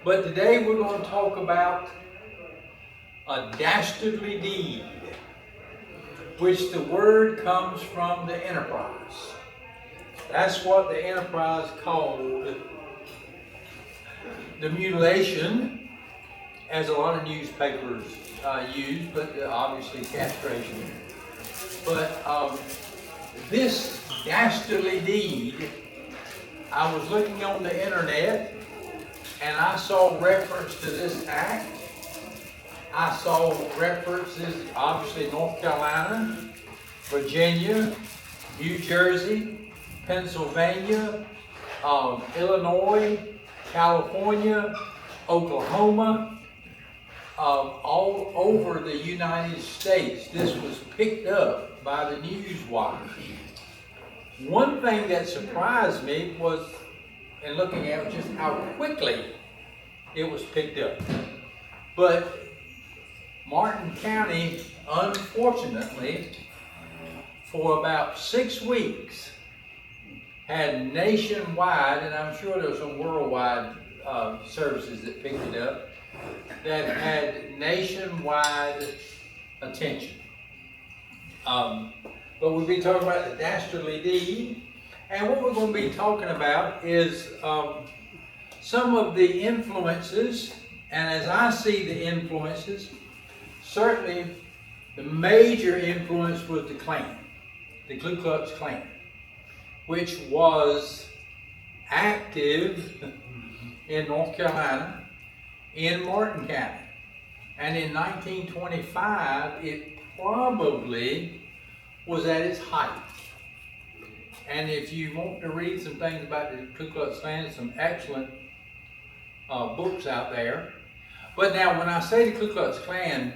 But today we're going to talk about a dastardly deed, which the word comes from the Enterprise. That's what the Enterprise called the mutilation, as a lot of newspapers use, but obviously castration. But this dastardly deed, I was looking on the internet and I saw reference to this act. I saw references, obviously North Carolina, Virginia, New Jersey, Pennsylvania, Illinois, California, Oklahoma, all over the United States. This was picked up by the news wire. One thing that surprised me was, in looking at it, just how quickly it was picked up. But Martin County, unfortunately, for about 6 weeks, had nationwide, and I'm sure there's some worldwide services that picked it up, that had nationwide attention. But we'll be talking about the dastardly deed, and what we're going to be talking about is some of the influences, and as I see the influences, certainly the major influence was the Klan, the Ku Klux Klan, which was active in North Carolina, in Martin County. And in 1925, it probably was at its height. And if you want to read some things about the Ku Klux Klan, some excellent books out there. But now when I say the Ku Klux Klan,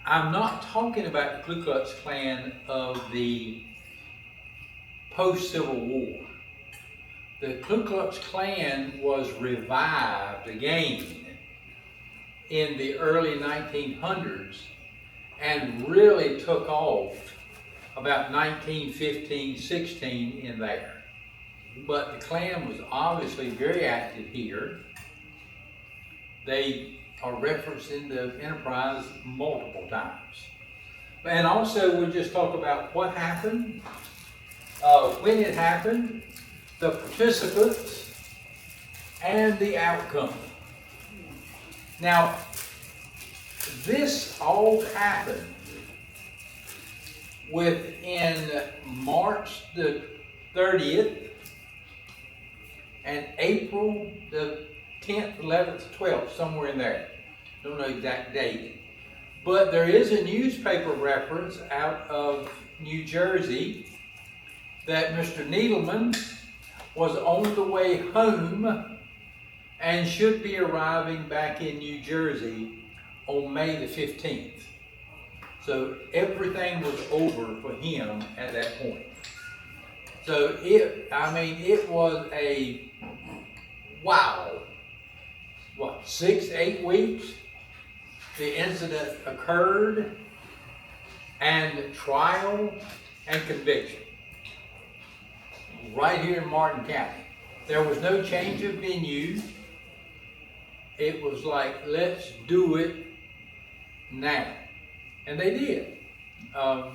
I'm not talking about the Ku Klux Klan of the post-Civil War. The Ku Klux Klan was revived again in the early 1900s and really took off about 1915-16 in there. But the Klan was obviously very active here. They are referenced in the Enterprise multiple times. And also we'll just talk about what happened, when it happened, the participants, and the outcome. Now, this all happened within March the 30th and April the 10th, 11th, 12th, somewhere in there. Don't know exact date. But there is a newspaper reference out of New Jersey that Mr. Needleman was on the way home and should be arriving back in New Jersey on May the 15th. So everything was over for him at that point. So it was a wow. 6, 8 weeks? The incident occurred, and trial and conviction. Right here in Martin County. There was no change of venue. It was like, let's do it now. And they did. But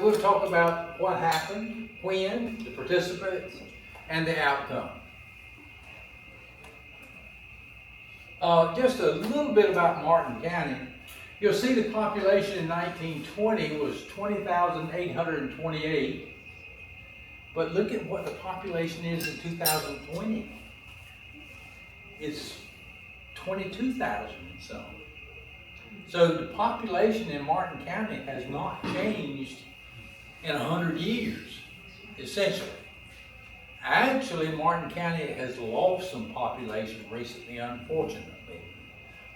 we'll talk about what happened, when, the participants, and the outcome. Just a little bit about Martin County. You'll see the population in 1920 was 20,828. But look at what the population is in 2020. It's 22,000 and some. So the population in Martin County has not changed in 100 years, essentially. Actually, Martin County has lost some population recently, unfortunately.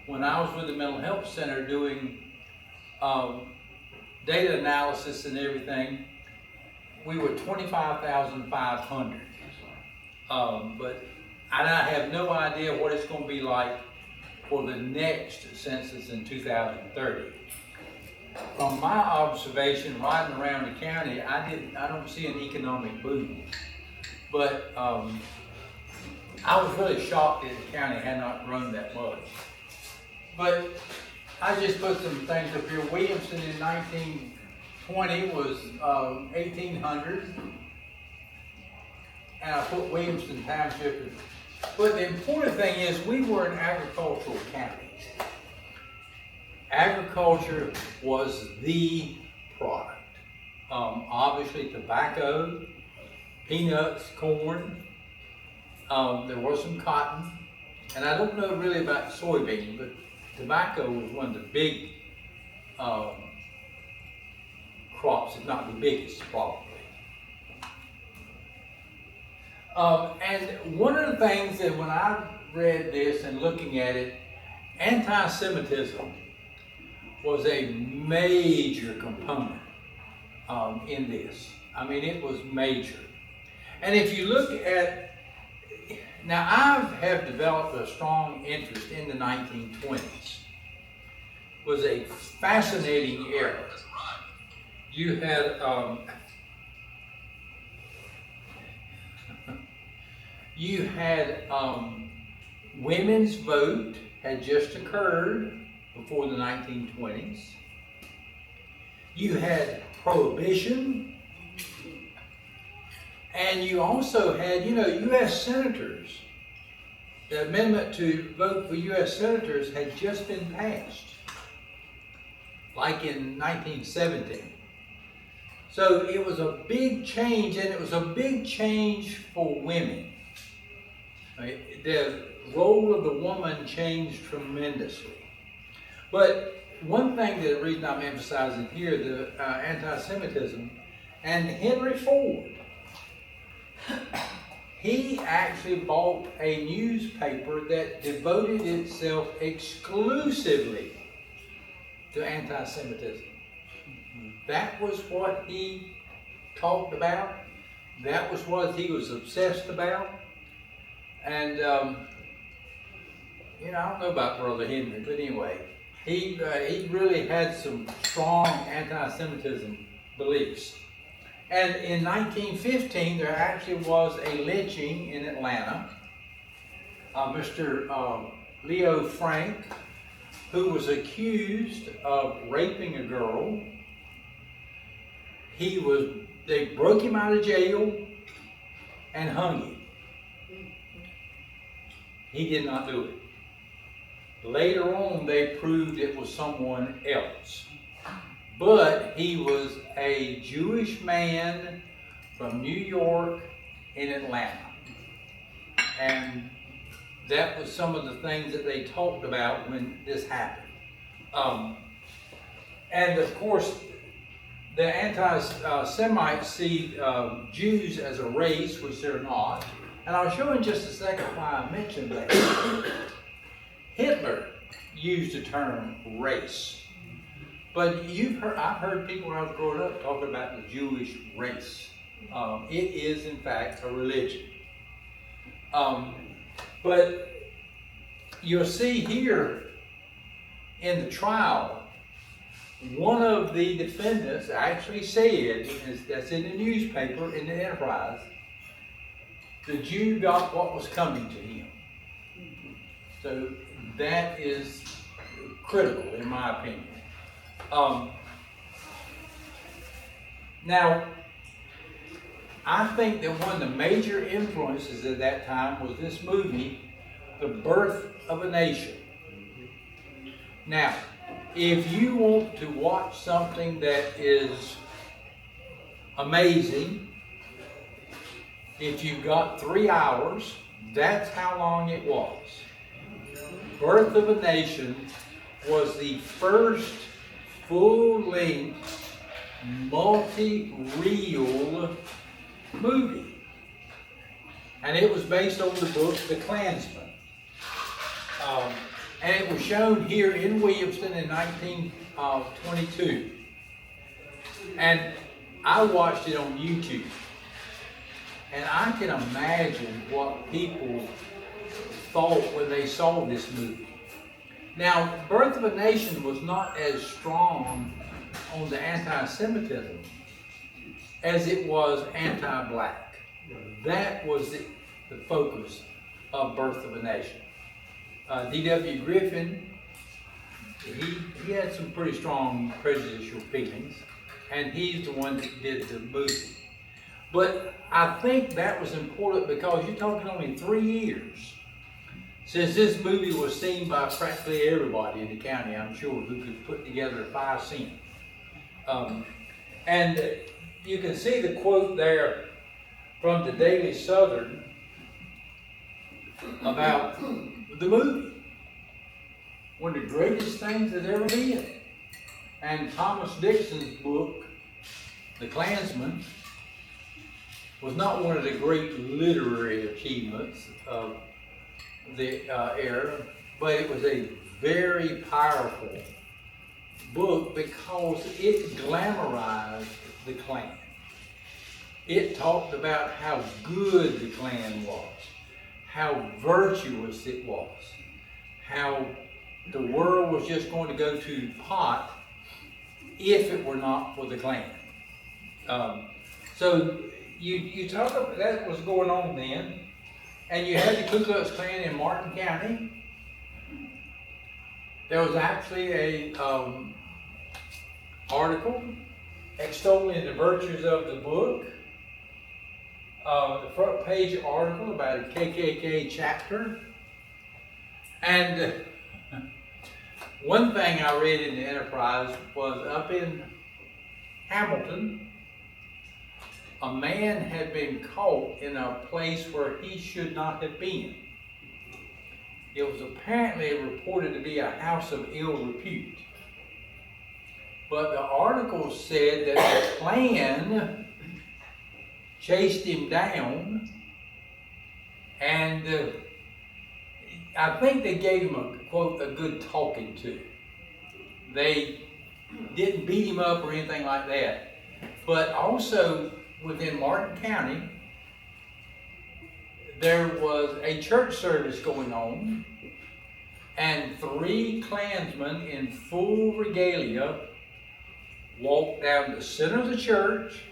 When I was with the Mental Health Center doing data analysis and everything, we were 25,500. But I have no idea what it's going to be like for the next census in 2030. From my observation, riding around the county, I don't see an economic boom. But I was really shocked that the county had not grown that much. But I just put some things up here. Williamston in 1920 was 1,800. And I put Williamston Township. But the important thing is we were an agricultural county. Agriculture was the product. Obviously tobacco, peanuts, corn. There was some cotton. And I don't know really about soybean, but tobacco was one of the big crops, if not the biggest, probably. And one of the things that when I read this and looking at it, anti-Semitism was a major component in this. I mean, it was major. And if you look at, now I have developed a strong interest in the 1920s. It was a fascinating era. You had women's vote had just occurred before the 1920s. You had prohibition. And you also had, U.S. senators. The amendment to vote for U.S. senators had just been passed, like in 1917. So it was a big change, and it was a big change for women. The role of the woman changed tremendously. But one thing, the reason I'm emphasizing here, the anti-Semitism, and Henry Ford, he actually bought a newspaper that devoted itself exclusively to anti-Semitism. That was what he talked about. That was what he was obsessed about. And, I don't know about Brother Henry, but anyway, he really had some strong anti-Semitism beliefs. And in 1915, there actually was a lynching in Atlanta. Mr. Leo Frank, who was accused of raping a girl, they broke him out of jail and hung him. He did not do it. Later on, they proved it was someone else. But he was a Jewish man from New York in Atlanta. And that was some of the things that they talked about when this happened. And of course, the anti-Semites see Jews as a race, which they're not. And I'll show in just a second why I mentioned that. Hitler used the term race. But I've heard people when I was growing up talking about the Jewish race. It is, in fact, a religion. But you'll see here in the trial, one of the defendants actually said, that's in the newspaper, in the Enterprise, the Jew got what was coming to him. So that is critical, in my opinion. Now, I think that one of the major influences at that time was this movie, The Birth of a Nation. Now, if you want to watch something that is amazing, if you've got 3 hours, that's how long it was. Birth of a Nation was the first full-length, multi-reel movie. And it was based on the book, The Klansman. And it was shown here in Williamston in 1922. And I watched it on YouTube. And I can imagine what people thought when they saw this movie. Now, Birth of a Nation was not as strong on the anti-Semitism as it was anti-black. That was the focus of Birth of a Nation. D.W. Griffin, he had some pretty strong prejudicial feelings, and he's the one that did the movie. But I think that was important because you're talking only 3 years since this movie was seen by practically everybody in the county, I'm sure, who could put together a 5 cent. And you can see the quote there from the Daily Southern about the movie. One of the greatest things that ever been. And Thomas Dixon's book, The Klansman, was not one of the great literary achievements of the era, but it was a very powerful book because it glamorized the Klan. It talked about how good the Klan was, how virtuous it was, how the world was just going to go to pot if it were not for the Klan. So you talk about that was going on then, and you had the Ku Klux Klan in Martin County. There was actually a article extolling the virtues of the book. The front page article about a KKK chapter. And one thing I read in the Enterprise was up in Hamilton, a man had been caught in a place where he should not have been. It was apparently reported to be a house of ill repute. But the article said that the Klan chased him down, and I think they gave him a, quote, a good talking to. They didn't beat him up or anything like that. But also within Martin County, there was a church service going on, and 3 Klansmen in full regalia walked down the center of the church,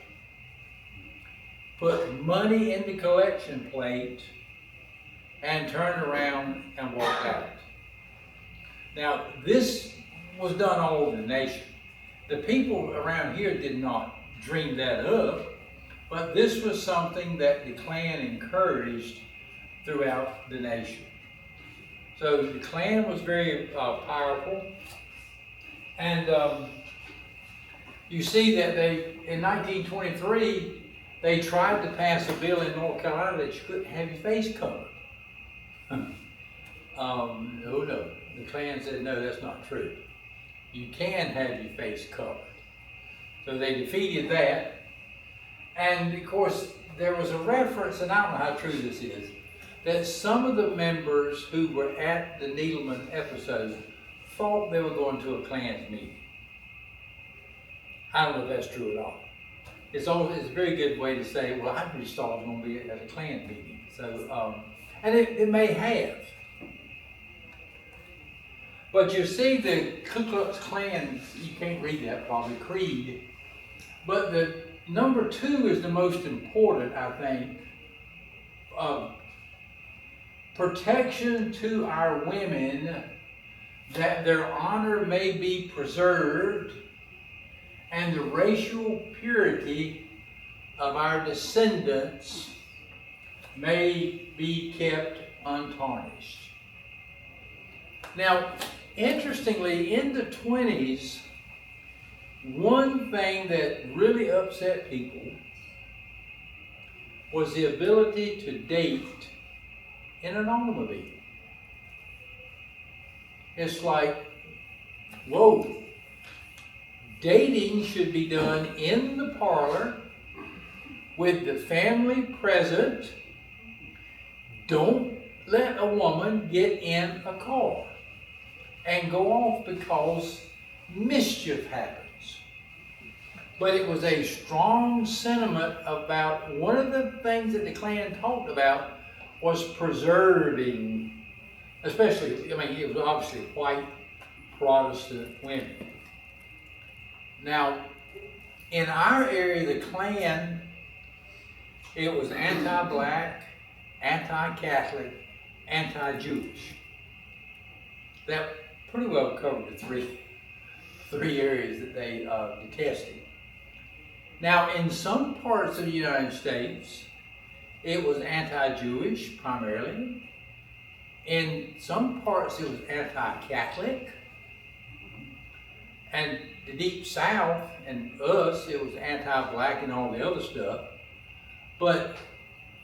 put money in the collection plate, and turned around and walked out. Now, this was done all over the nation. The people around here did not dream that up, but this was something that the Klan encouraged throughout the nation. So the Klan was very powerful, and you see that in 1923, they tried to pass a bill in North Carolina that you couldn't have your face covered. No, the Klan said, no, that's not true. You can have your face covered. So they defeated that. And of course, there was a reference, and I don't know how true this is, that some of the members who were at the Needleman episode thought they were going to a Klan meeting. I don't know if that's true at all. It's a very good way to say, well, I just thought I was going to be at a Klan meeting. So, and it may have. But you see the Ku Klux Klan, you can't read that probably, creed. But the number 2 is the most important, I think. Protection to our women, that their honor may be preserved, and the racial purity of our descendants may be kept untarnished. Now, interestingly, in the 20s, one thing that really upset people was the ability to date in an automobile. It's like, whoa, dating should be done in the parlor with the family present. Don't let a woman get in a car and go off because mischief happens. But it was a strong sentiment about, one of the things that the Klan talked about was preserving, especially, it was obviously white Protestant women. Now, in our area, the Klan, it was anti-black, anti-Catholic, anti-Jewish. That pretty well covered the three areas that they detested. Now, in some parts of the United States, it was anti-Jewish primarily. In some parts, it was anti-Catholic. And the Deep South and us, it was anti-black and all the other stuff. But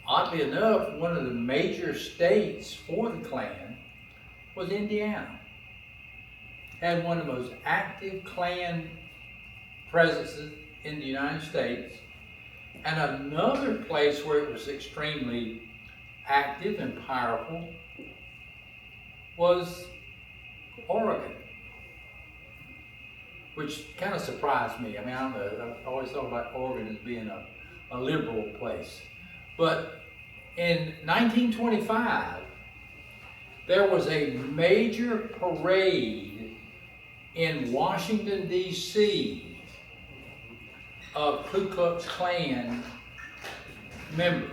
oddly enough, one of the major states for the Klan was Indiana. Had one of the most active Klan presences in the United States. And another place where it was extremely active and powerful was Oregon, which kind of surprised me. I mean, I don't know, I always thought about Oregon as being a liberal place. But in 1925, there was a major parade in Washington, D.C. of Ku Klux Klan members.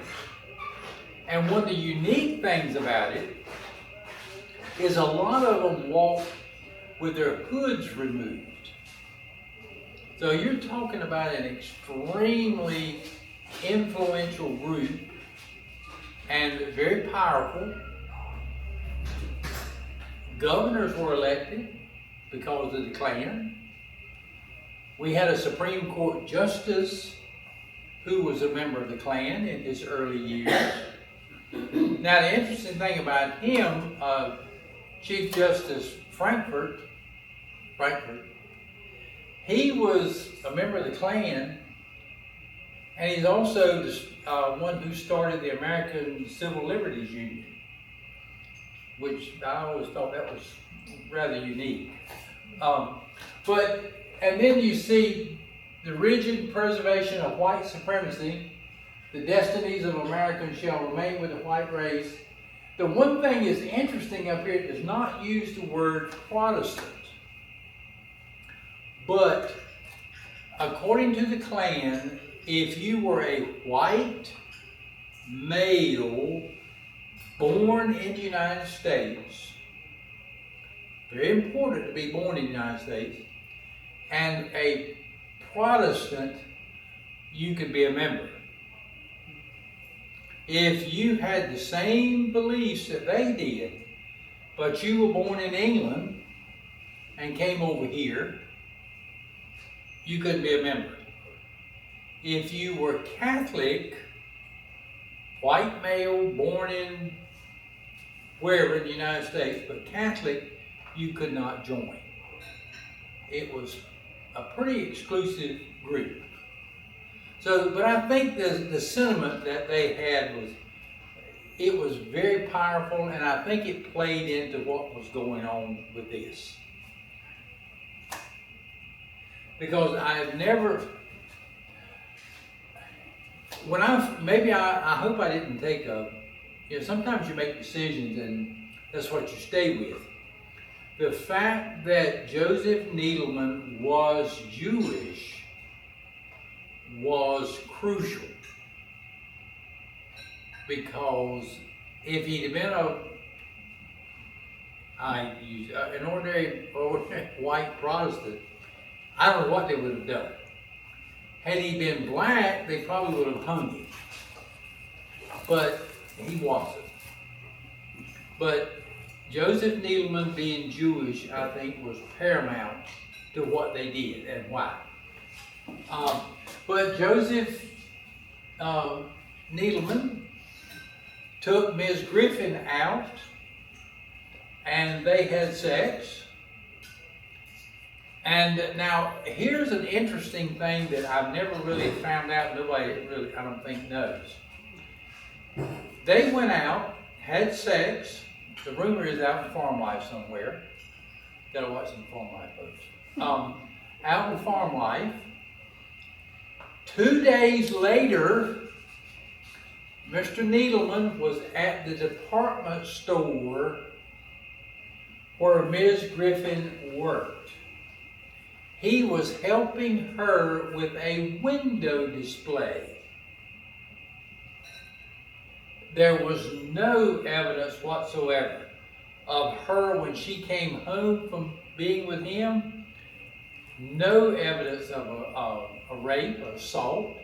And one of the unique things about it is a lot of them walked with their hoods removed. So you're talking about an extremely influential group and very powerful. Governors were elected because of the Klan. We had a Supreme Court justice who was a member of the Klan in his early years. Now, the interesting thing about him, Chief Justice Frankfurt, he was a member of the Klan, and he's also the one who started the American Civil Liberties Union, which I always thought that was rather unique. And then you see the rigid preservation of white supremacy. The destinies of Americans shall remain with the white race. The one thing is interesting up here, it does not use the word Protestant. But according to the Klan, if you were a white male born in the United States, very important to be born in the United States, and a Protestant, you could be a member. If you had the same beliefs that they did, but you were born in England and came over here, you couldn't be a member. If you were Catholic, white male, born in wherever in the United States, but Catholic, you could not join. It was a pretty exclusive group. So, but I think the sentiment that they had was very powerful, and I think it played into what was going on with this. Because I've never, I hope I didn't take sometimes you make decisions and that's what you stay with. The fact that Joseph Needleman was Jewish was crucial, because if he'd have been an ordinary white Protestant, I don't know what they would have done. Had he been black, they probably would have hung him. But he wasn't. But Joseph Needleman being Jewish, I think, was paramount to what they did and why. But Joseph Needleman took Ms. Griffin out, and they had sex. And now, here's an interesting thing that I've never really found out, nobody really, I don't think, knows. They went out, had sex. The rumor is out in Farm Life somewhere. Gotta watch some Farm Life, folks. Out in Farm Life. 2 days later, Mr. Needleman was at the department store where Ms. Griffin worked. He was helping her with a window display. there was no evidence whatsoever of her when she came home from being with him. No evidence of a rape or assault.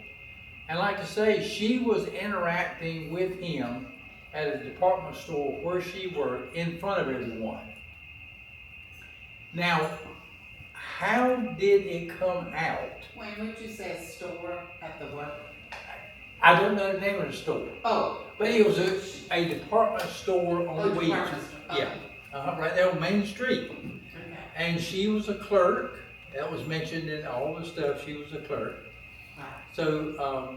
And like I say, she was interacting with him at a department store where she worked in front of everyone. Now, how did it come out? When would you say store at the work? I don't know the name of the store. Oh. But it was a department store on Wheat. Okay. Yeah, right there on Main Street. Okay. And she was a clerk. That was mentioned in all the stuff. She was a clerk. Right. So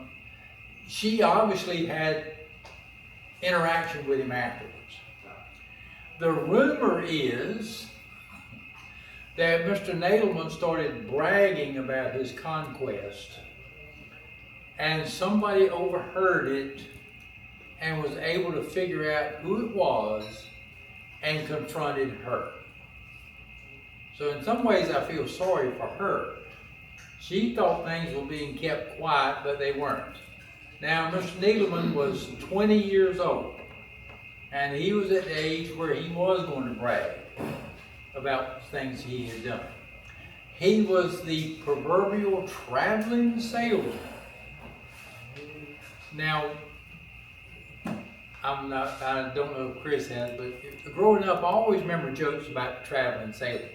she obviously had interaction with him afterwards. The rumor is that Mr. Needleman started bragging about his conquest, and somebody overheard it and was able to figure out who it was and confronted her. So in some ways I feel sorry for her. She thought things were being kept quiet, but they weren't. Now, Mr. Needleman was 20 years old, and he was at the age where he was going to brag about things he had done. He was the proverbial traveling salesman. Now, I don't know if Chris has, but growing up, I always remember jokes about the traveling salesman.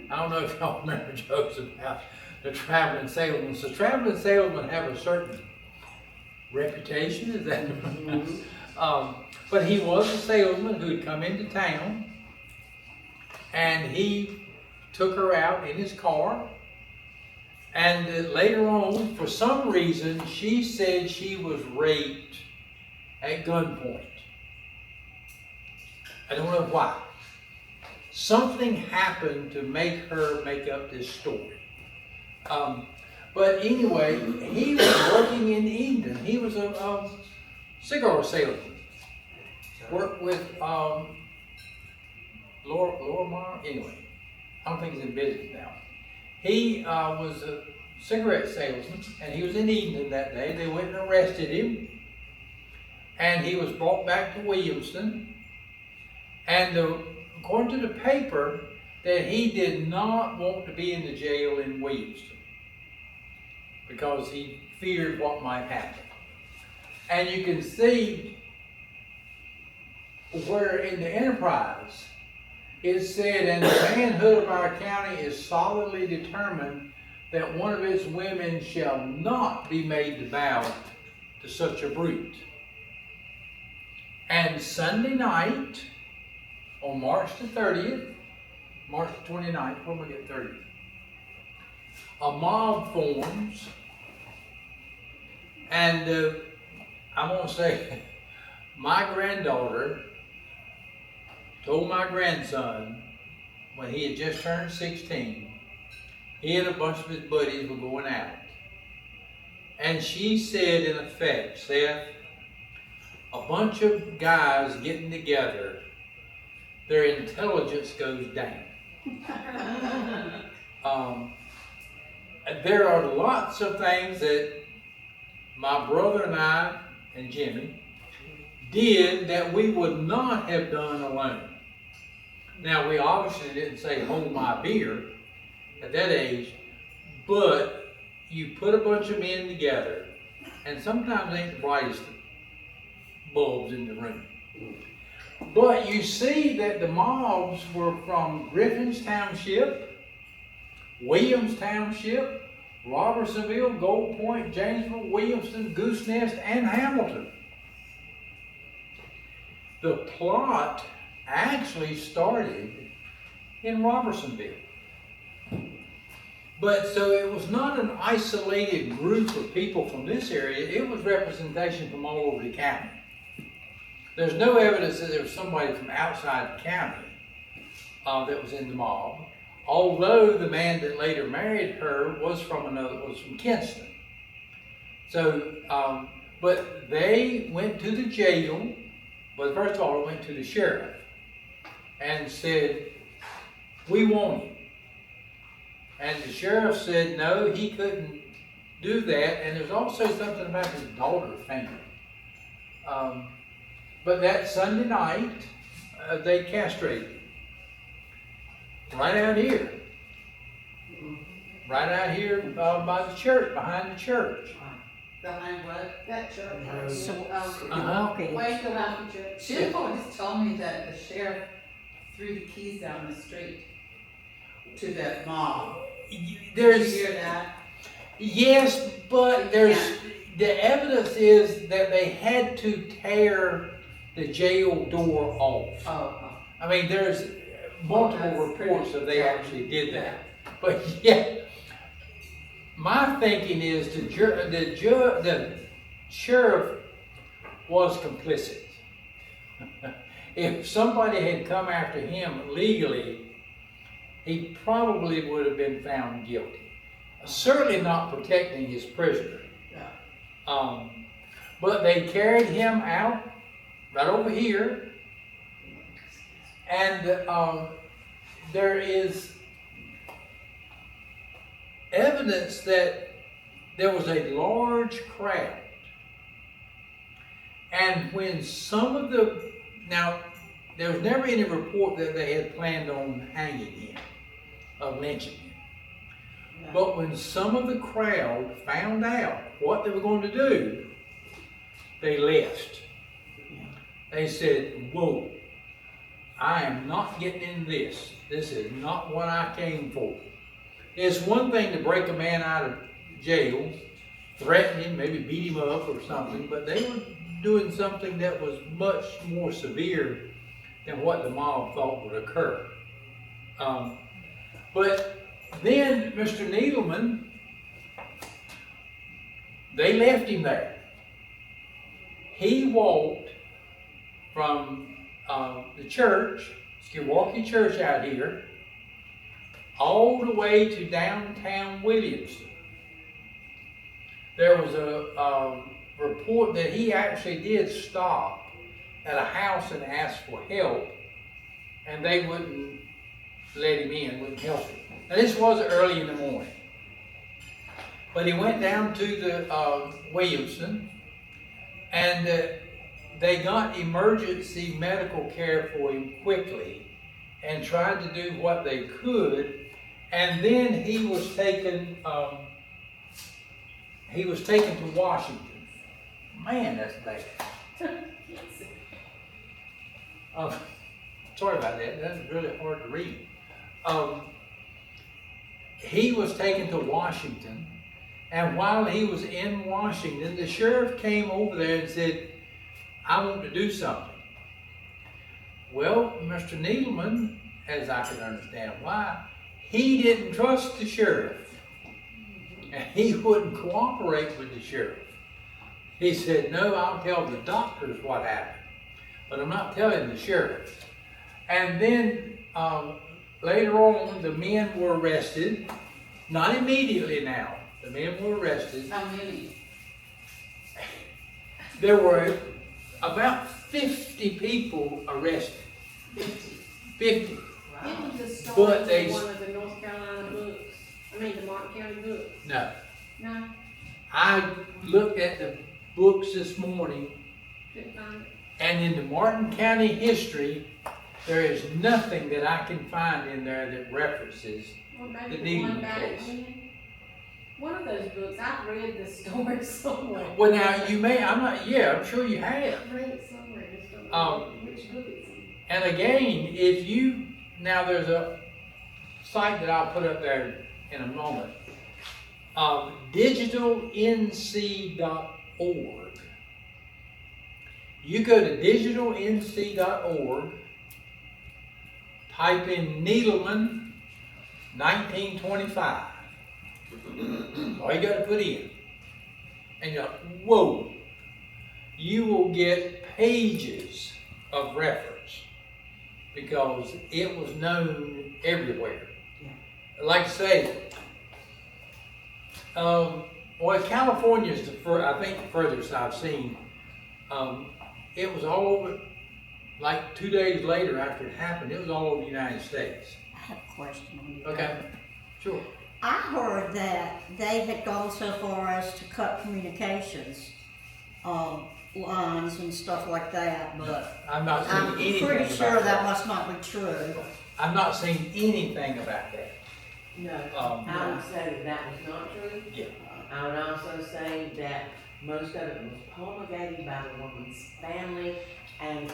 I don't know if y'all remember jokes about the traveling salesman. So traveling salesmen have a certain reputation, is that? But he was a salesman who had come into town, and he took her out in his car, and later on, for some reason, she said she was raped at gunpoint. I don't know why. Something happened to make her make up this story. But anyway, he was working in Eden. He was a cigar salesman. Worked with Laura Meyer. Anyway, I don't think he's in business now. He was a cigarette salesman, and he was in Eden that day. They went and arrested him, and he was brought back to Williamston. And according to the paper, that he did not want to be in the jail in Williamston because he feared what might happen. And you can see where in the Enterprise it said, and the manhood of our county is solidly determined that one of its women shall not be made to bow to such a brute. And Sunday night, on March the 30th, March the 29th, when we get 30th, a mob forms, and I want to say, my granddaughter told my grandson, when he had just turned 16, he and a bunch of his buddies were going out. And she said, in effect, Seth, a bunch of guys getting together, their intelligence goes down. There are lots of things that my brother and I and Jimmy did that we would not have done alone. Now, we obviously didn't say, hold my beer at that age, but you put a bunch of men together, and sometimes ain't the brightest bulbs in the room. But you see that the mobs were from Griffin's Township, Williams Township, Robertsonville, Gold Point, Janesville, Williamston, Goose Nest, and Hamilton. The plot actually started in Robertsonville. But so it was not an isolated group of people from this area, it was representation from all over the county. There's no evidence that there was somebody from outside the county that was in the mob, although the man that later married her was from Kinston. So, but they went to the jail, but first of all, they went to the sheriff and said, we want him. And the sheriff said, no, he couldn't do that. And there's also something about his daughter family. But that Sunday night, they castrated him. Right out here. Right out here by the church, behind the church. Behind what? That church. So, Uh-huh. Wait till after church. Sheriff just told me that the sheriff threw the keys down the street to that mob. Did you There's, hear that? yes, but there's, the evidence is that they had to tear the jail door off. Oh, I mean, there's multiple that's reports pretty that they telling. actually did that. But yeah, my thinking is the sheriff was complicit. If somebody had come after him legally, he probably would have been found guilty. Certainly not protecting his prisoner. yeah. But they carried him out right over here, and there is evidence that there was a large crowd. And when some of now, there was never any report that they had planned on hanging him, of lynching him. Yeah. But when some of the crowd found out what they were going to do, they left. They said, whoa, I am not getting in this. This is not what I came for. It's one thing to break a man out of jail, threaten him, maybe beat him up or something, but they were doing something that was much more severe than what the mob thought would occur. But then Mr. Needleman, they left him there. He walked from the church, Skowhegan Church out here, all the way to downtown Williamson. There was a report that he actually did stop at a house and ask for help, and they wouldn't let him in, wouldn't help him. Now this was early in the morning. But he went down to the Williamson, and they got emergency medical care for him quickly and tried to do what they could. And then he was taken to Washington. Man, that's bad. Sorry about that. That's really hard to read. He was taken to Washington, and while he was in Washington, the sheriff came over there and said, I want to do something. Well, Mr. Needleman, as I can understand why, he didn't trust the sheriff, and he wouldn't cooperate with the sheriff. He said, no, I'll tell the doctors what happened, but I'm not telling the sheriff. And then later on, the men were arrested. Not immediately now. The men were arrested. How many? There were about 50 people arrested. 50. It was a story But they- in one of the North Carolina books. The Martin County books. No. No, I looked at the books this morning, couldn't find it. and in the Martin County history, there is nothing that I can find in there that references. Well, The maybe the one Needleman back case. when. One of those books, I've read the story somewhere. Well, now you may, I'm sure you have. I've read it somewhere, just don't know which book it's in. And again, now there's a site that I'll put up there in a moment, digitalinc.org. You go to digitalinc.org, type in Needleman 1925. All you got to put in. And you're like, whoa. You will get pages of reference because it was known everywhere. Like I say, California is I think the furthest I've seen. It was all over, like 2 days later after it happened, it was all over the United States. I have a question on you. Okay, sure. I heard that they had gone so far as to cut communications lines and stuff like that, but I'm not I'm seeing anything pretty sure about that that. must not be true. I'm not seeing anything about that. No, Um, I would say that was not true. Yeah. I would also say that most of it was promulgated by the woman's family and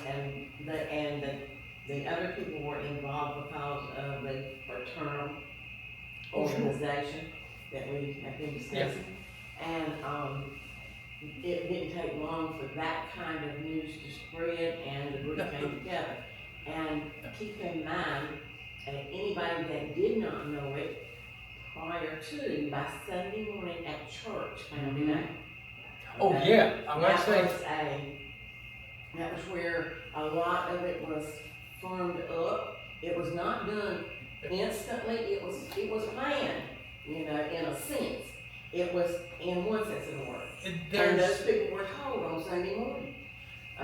the other people were involved because of the fraternal Oh, sure. organization that we have been discussing. And, it didn't take long for that kind of news to spread and the group came together. And keep in mind, anybody that did not know it prior to, by Sunday morning at church, found it out. Oh, Okay? yeah, I'm not saying, That was where a lot of it was firmed up. It was not done instantly, it was planned, in a sense. It was in one sense of the word. And those people were told on Sunday morning,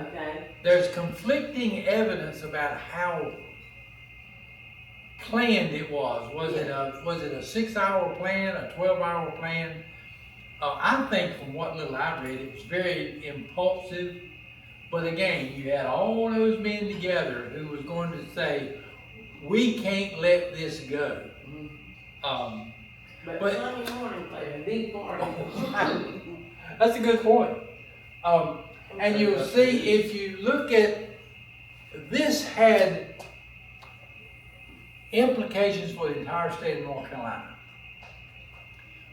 okay? there's conflicting evidence about how planned it was. Was it a 6-hour plan, a 12-hour plan? I think from what little I read, it was very impulsive. But again, you had all those men together who was going to say, we can't let this go. But Sunday morning played a big part in it. That's a good point. And you'll see if you look at, this had implications for the entire state of North Carolina.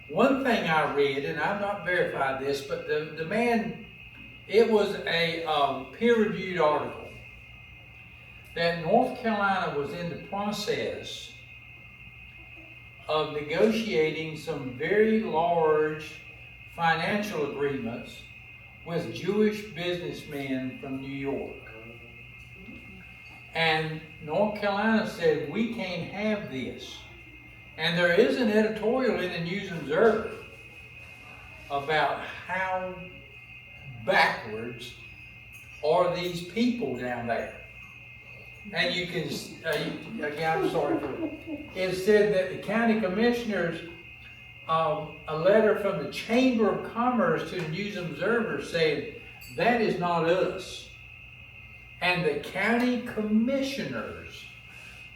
One thing I read, and I've not verified this, but the man, it was a peer-reviewed article that North Carolina was in the process of negotiating some very large financial agreements with Jewish businessmen from New York. And North Carolina said, we can't have this. And there is an editorial in the News Observer about how backwards are these people down there. And you can, again, I'm sorry for it. It said that the county commissioners, a letter from the Chamber of Commerce to the News Observer said, that is not us. And the county commissioners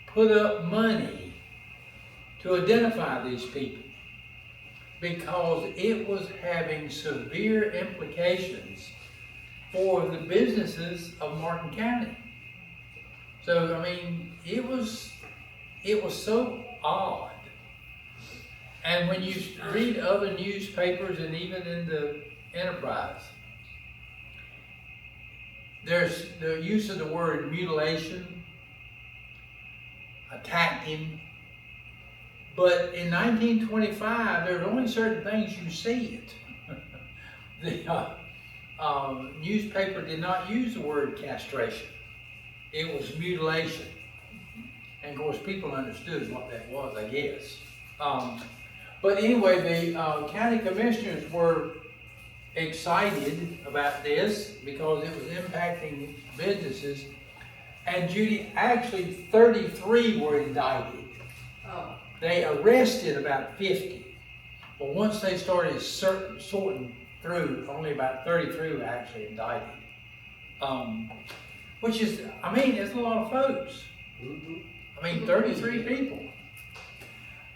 put up money to identify these people because it was having severe implications for the businesses of Martin County. So, I mean, it was so odd. And when you read other newspapers and even in the Enterprise, there's the use of the word mutilation, attacked him. But in 1925, there's only certain things you see it. The newspaper did not use the word castration. It was mutilation. And of course, people understood what that was, I guess. But anyway, the county commissioners were excited about this because it was impacting businesses. And Judy, actually 33 were indicted. Oh. They arrested about 50. But once they started sorting through, only about 33 were actually indicted. Which is, I mean, it's a lot of folks. I mean, 33 people.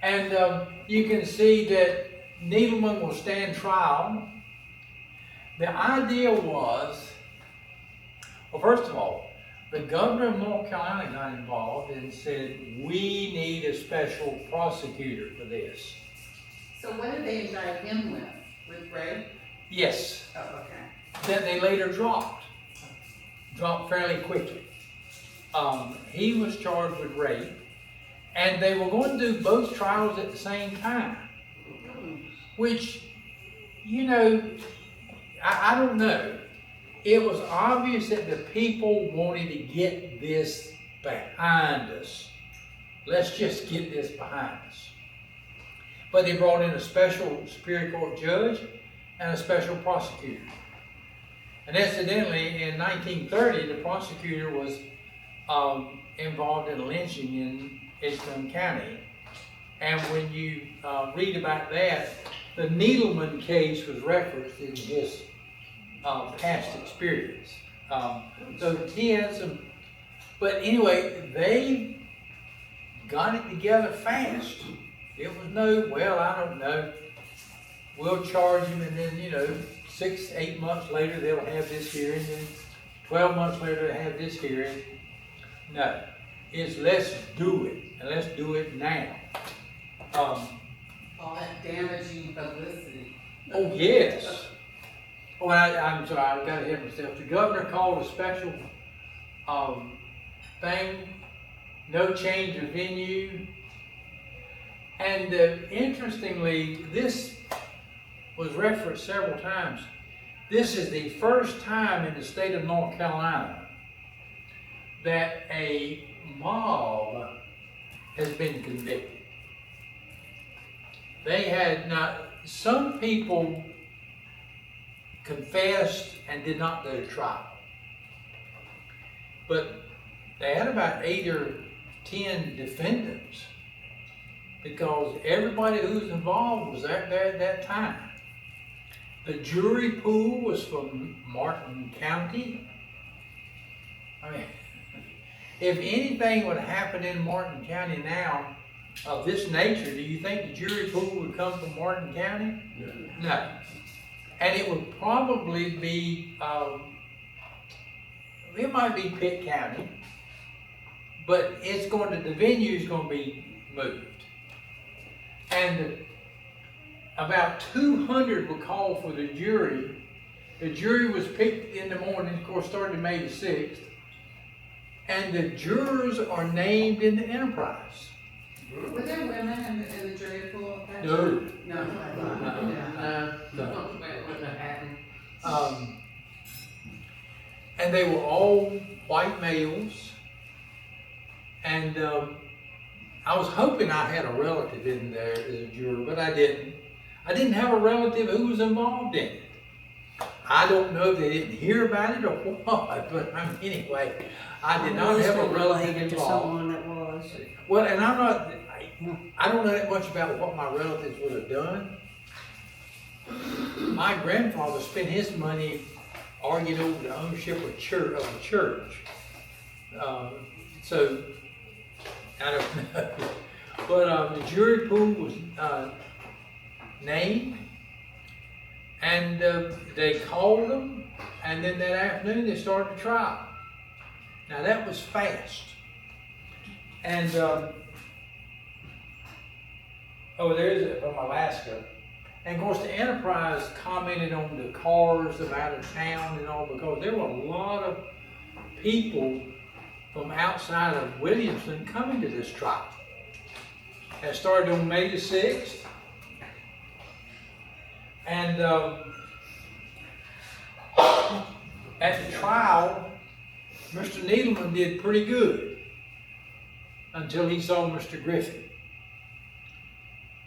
And you can see that Needleman will stand trial. The idea was, well, first of all, the governor of North Carolina got involved and said, we need a special prosecutor for this. So what did they indict him with? With rape? Yes, Oh, okay. that they later dropped fairly quickly. He was charged with rape, and they were going to do both trials at the same time, which, you know, I don't know. It was obvious that the people wanted to get this behind us. Let's just get this behind us. But they brought in a special Superior Court judge and a special prosecutor. And incidentally, in 1930, the prosecutor was involved in a lynching in Edgecombe County. And when you read about that, the Needleman case was referenced in his past experience. So he had some, but anyway, they got it together fast. It was no, well, I don't know, we'll charge him, and then, 6, 8 months later, they'll have this hearing, and 12 months later, they'll have this hearing. No, it's let's do it, and let's do it now. All that damaging publicity. Oh, yes. Oh, I'm sorry, I've got to hit myself. The governor called a special, thing, no change of venue. And interestingly, this was referenced several times. This is the first time in the state of North Carolina that a mob has been convicted. They had not, some people confessed and did not go to trial. But they had about 8 or 10 defendants because everybody who was involved was there at that time. The jury pool was from Martin County. I mean, if anything would happen in Martin County now of this nature, do you think the jury pool would come from Martin County? No. And it would probably be, it might be Pitt County, but the venue is going to be moved. And about 200 were called for the jury. The jury was picked in the morning, of course, started May the 6th. And the jurors are named in the Enterprise. Were there women in the jury pool? No. No. And they were all white males. And I was hoping I had a relative in there as a juror, but I didn't. I didn't have a relative who was involved in it. I don't know if they didn't hear about it or what, but anyway, I did not have a relative related to involved. someone that was. Well, and I don't know that much about what my relatives would have done. My grandfather spent his money arguing over the ownership of the church. So, I don't know. But the jury pool was named, and they called them, and then that afternoon they started the trial. Now that was fast. And, there's it from Alaska. And of course the Enterprise commented on the cars out of town and all, because there were a lot of people from outside of Williamson coming to this trial. It started on May the 6th. And at the trial, Mr. Needleman did pretty good until he saw Mr. Griffin.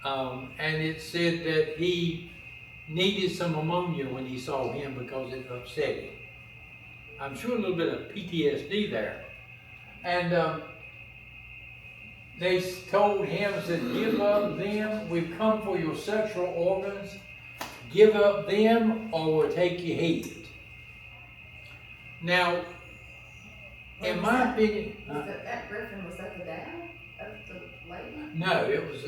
And it said that he needed some ammonia when he saw him because it upset him. I'm sure a little bit of PTSD there. And they told him, said, give up them. We've come for your sexual organs. Give up them or we'll take your head. Now, in my opinion... Was that Griffin, was that the dad of the lady? No, it was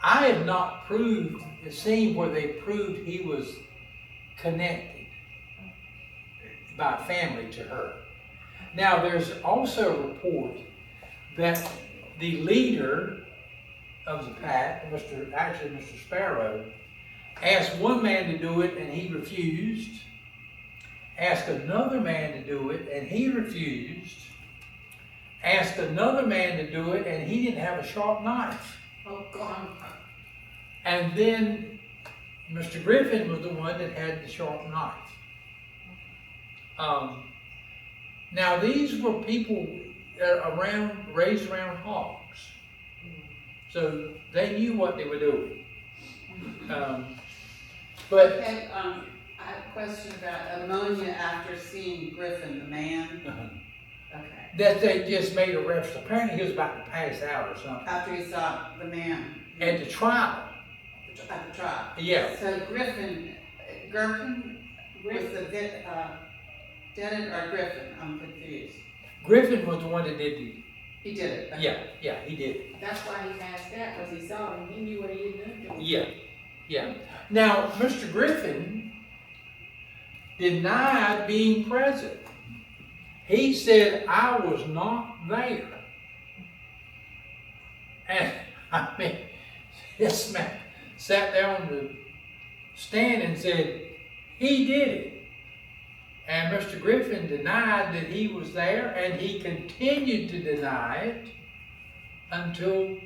I have not proved, the scene where they proved he was connected by family to her. Now, there's also a report that the leader of the pack, Mr. Sparrow, asked one man to do it and he refused, asked another man to do it and he refused, asked another man to do it and he didn't have a sharp knife. Oh, God. And then Mr. Griffin was the one that had the sharp knife. Now these were people raised around hogs. So they knew what they were doing. But Okay, I have a question about ammonia after seeing Griffin, the man. Okay. that they just made a reference. Apparently he was about to pass out or something. After he saw the man. At the trial. At the trial. Yeah. So Griffin, Gherkin was Griffin. the, Dennett or Griffin, I'm confused. Griffin was the one that did the, He did it. okay. yeah, he did. That's why he passed out, because he saw him, he knew what he had done to him. Yeah. Now, Mr. Griffin denied being present. He said, I was not there. And, I mean, this man sat there on the stand and said, he did it. And Mr. Griffin denied that he was there, and he continued to deny it until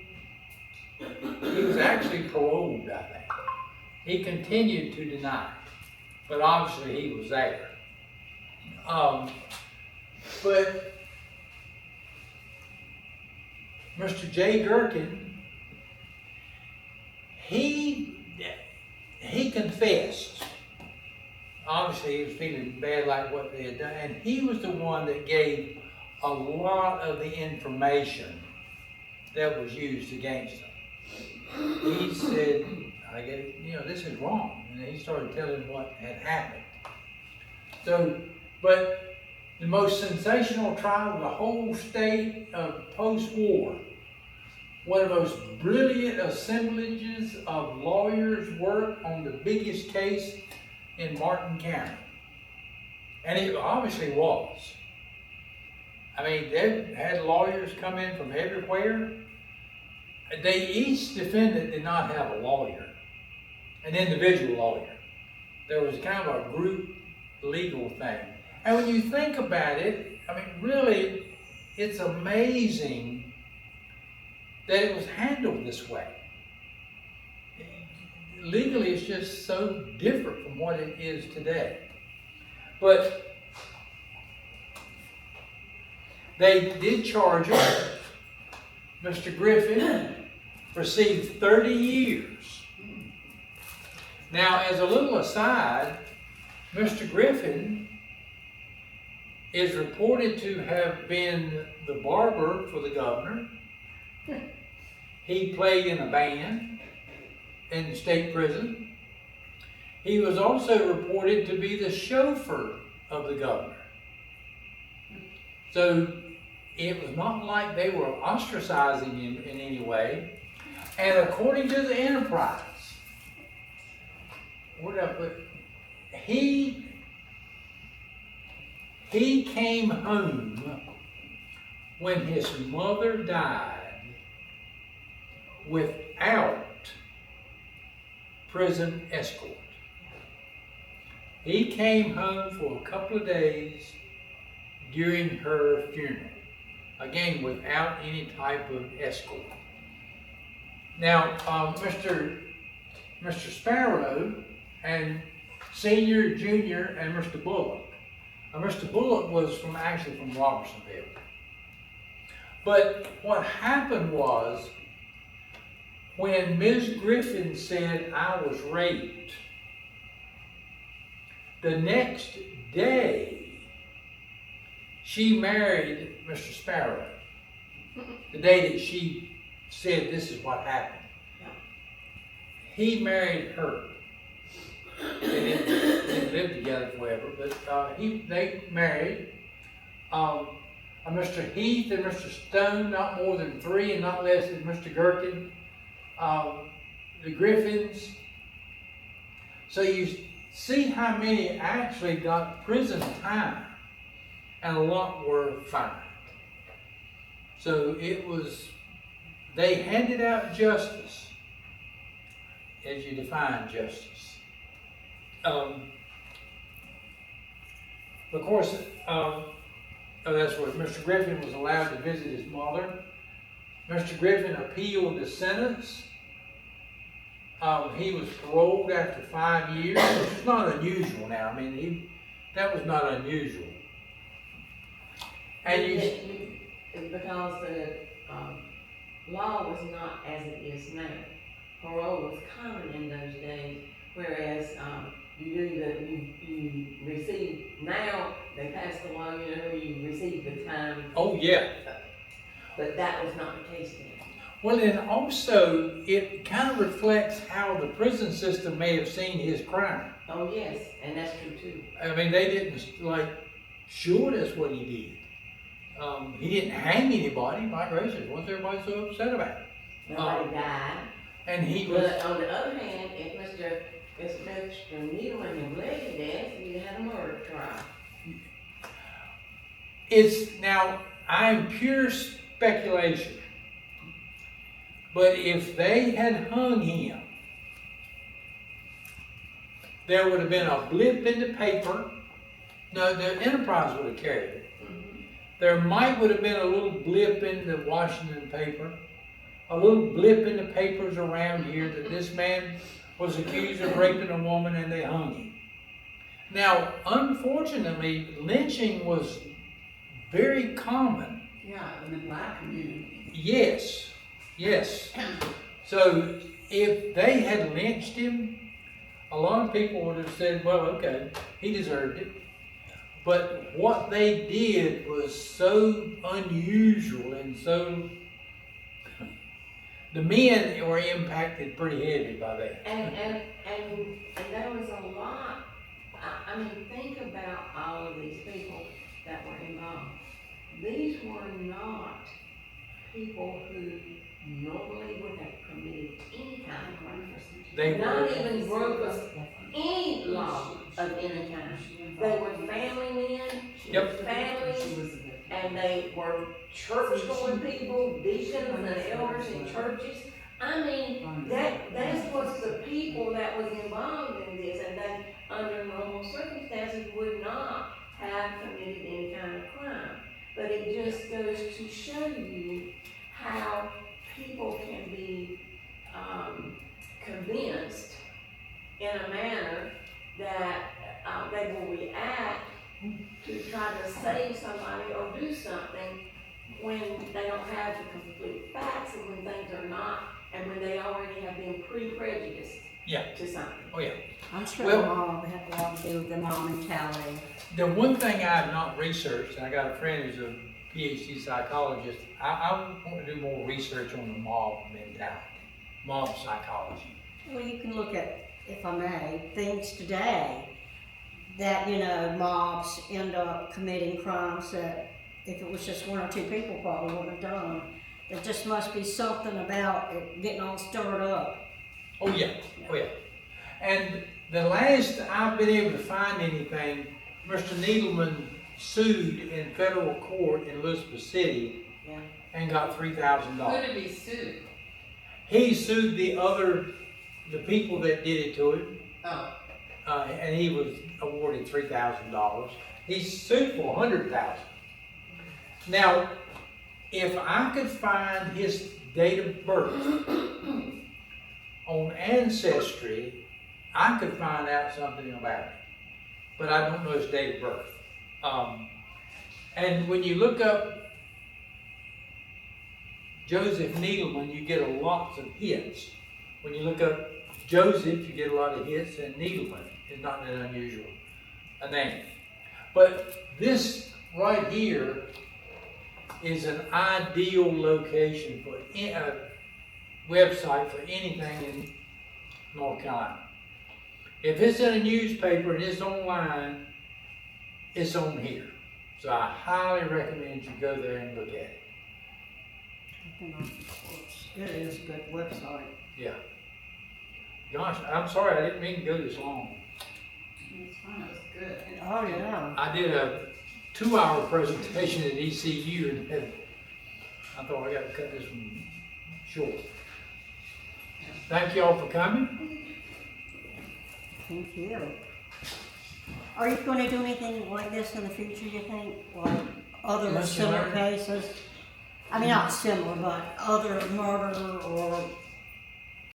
he was actually paroled, I think. He continued to deny it, but obviously he was there. But Mr. J. Gherkin, he confessed. Obviously, he was feeling bad like what they had done, and he was the one that gave a lot of the information that was used against him. He said, I guess, this is wrong. And he started telling what had happened. So, but the most sensational trial of the whole state of post-war, one of the most brilliant assemblages of lawyers worked on the biggest case in Martin County. And it obviously was. I mean, they had lawyers come in from everywhere. Each defendant did not have a lawyer, an individual lawyer. There was kind of a group legal thing. And when you think about it, I mean, really, it's amazing that it was handled this way. Legally, it's just so different from what it is today. But they did charge him. Mr. Griffin received 30 years. Now, as a little aside, Mr. Griffin is reported to have been the barber for the governor. He played in a band in the state prison. He was also reported to be the chauffeur of the governor. So it was not like they were ostracizing him in any way. And according to the Enterprise, where did I put? He came home when his mother died without prison escort. He came home for a couple of days during her funeral. Again, without any type of escort. Now, Mr. Sparrow and Senior, Junior, and Mr. Bullock. Mr. Bullock was actually from Robertsonville. But what happened was, when Ms. Griffin said, I was raped, the next day, she married Mr. Sparrow. The day that she said, this is what happened. He married her. They didn't live together forever, but they married. Mr. Heath and Mr. Stone, not more than 3 and not less than Mr. Gherkin. The Griffins. So you see how many actually got prison time, and a lot were fined. So they handed out justice, as you define justice. Of course, that's where Mr. Griffin was allowed to visit his mother. Mr. Griffin appealed the sentence. He was paroled after 5 years, which is not unusual now. I mean, that was not unusual. And because the law was not as it is now. Parole was common in those days, whereas you receive, now they passed the law, where you receive the time. oh yeah. But that was not the case then. Well, and also, it kind of reflects how the prison system may have seen his crime. Oh, yes, and that's true too. I mean, they didn't, like, sure, that's what he did. He didn't hang anybody, my gracious, what's everybody so upset about? Nobody died. And he was, But on the other hand, if Mr. Needleman had bled to death, you'd have had a murder trial. now, I'm pure speculation. But if they had hung him, there would have been a blip in the paper. No, the Enterprise would have carried it. There would have been a little blip in the Washington paper, a little blip in the papers around here that this man was accused of raping a woman and they hung him. Now, unfortunately, lynching was very common. Yeah, in the black community. Yes, yes. So if they had lynched him, a lot of people would have said, well, okay, he deserved it. But what they did was so unusual and so, the men were impacted pretty heavy by that. And there was a lot, I mean, think about all of these people that were involved. These were not people who normally would have committed any kind of crime. They Not were, even broke any law of any kind. They were family men, Yep. families, and they were church-going people, deacons and elders in churches. I mean, that was the people that was involved in this, and they, under normal circumstances, would not have committed any kind of crime. But it just goes to show you how people can be convinced in a manner that they will react to try to save somebody or do something when they don't have the complete facts and when things are not, and when they already have been pre-prejudiced Yeah. to something. oh yeah. I'm sure Well- the mob had a lot to do with the mob mentality. The one thing I have not researched, and I got a friend who's a PhD psychologist, I want to do more research on the mob mentality, mob psychology. Well, you can look at, if I may, things today that, mobs end up committing crimes that if it was just one or two people probably wouldn't have done. There just must be something about it getting all stirred up. Oh yeah, oh yeah. And the last I've been able to find anything, Mr. Needleman sued in federal court in Elizabeth City Yeah. and got Who $3,000. did he sue? He sued the people that did it to him, Oh, and he was awarded $3,000. He sued for $100,000. Now, if I could find his date of birth on Ancestry, I could find out something about it. But I don't know his date of birth. And when you look up Joseph Needleman, you get lots of hits. When you look up Joseph, you get a lot of hits, and Needleman is not that unusual a name. But this right here is an ideal location for a website for anything in North Carolina. If it's in a newspaper and it's online, it's on here. So I highly recommend you go there and look at it. It is a good website. Yeah. Gosh, I'm sorry, I didn't mean to go this long. it's fine, it was good. Oh, yeah. I did a 2-hour presentation at ECU and I thought I got to cut this one short. Thank y'all for coming. Thank you. Are you going to do anything like this in the future, you think? Like other Lunch and similar learn? cases? I mean, not similar, but other murder or